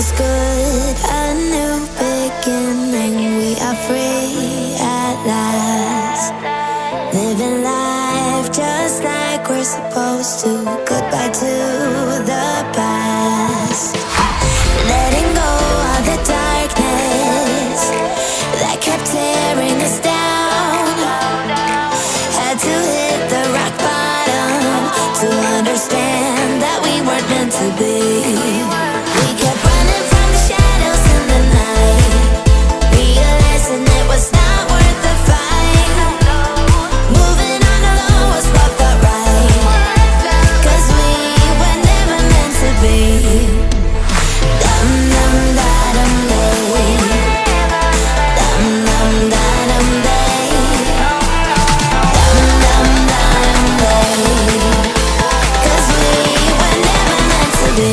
feels good, a new beginning. We are free at last, living life just like we're supposed to. Goodbye to the past, letting go of the darkness that kept tearing us down. Had to hit the rock bottom to understand that we weren't meant to be. We kept running from the shadows in the night, realizing it was not worth the fight. Moving on alone was what felt right, 'cause we were never meant to be. Dum dum da dum day, dum dum da dum day, dum dum da dum day, 'cause we were never meant to be.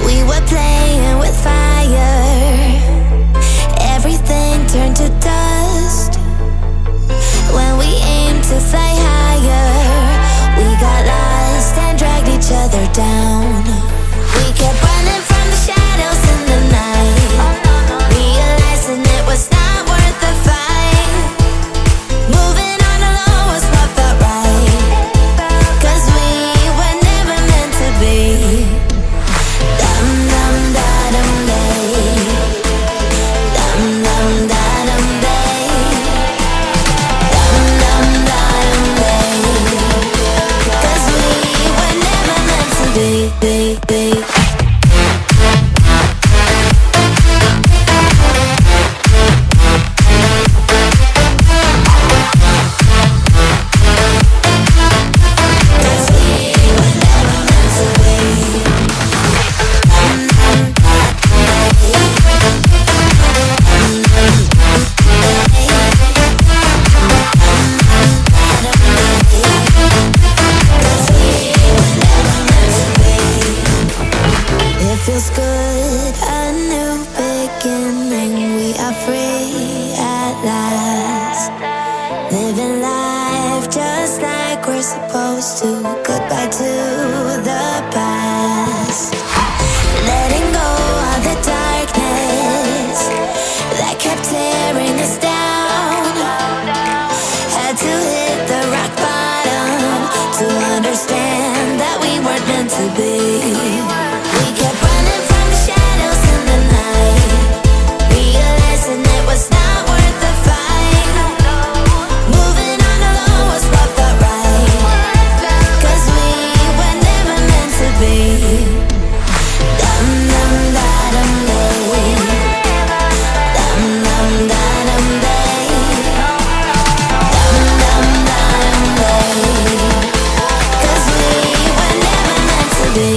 We were playing with fire, everything turned to dust. When we aimed to fly higher, we got lost and dragged each other down. We kept running from the shadows in the night, realizing it was not worth the fight. Moving on alone was what felt right, 'cause we were never meant to be. Dum dum da dum day, dum dum da dum day, dum dum da dum day, 'cause we were never meant to be. It feels good, a new beginning. We are free at last, living life just like we're supposed to. Goodbye to the past, letting go of the darkness that kept tearing us down. Had to hit the rock bottom to understand that we weren't meant to be. We kept running from the shadows in the night, realizing it was not worth the fight. Moving on alone was what felt right, 'cause we were never meant to be. Dum dum da dum day, dum dum da dum day, dum dum da dum day, 'cause we were never meant to be.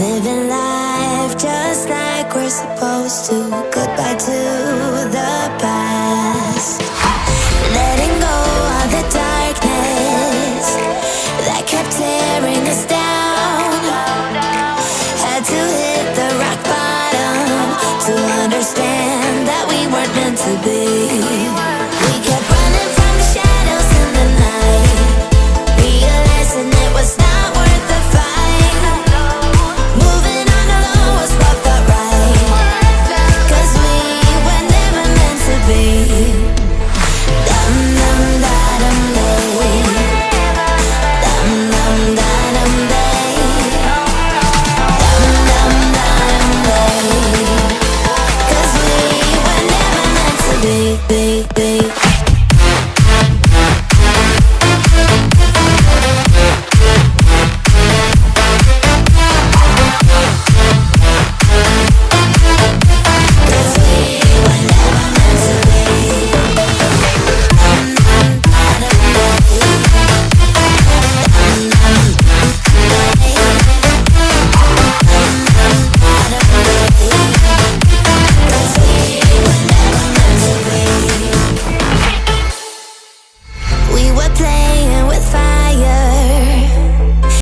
Living life just like we're supposed to. Goodbye to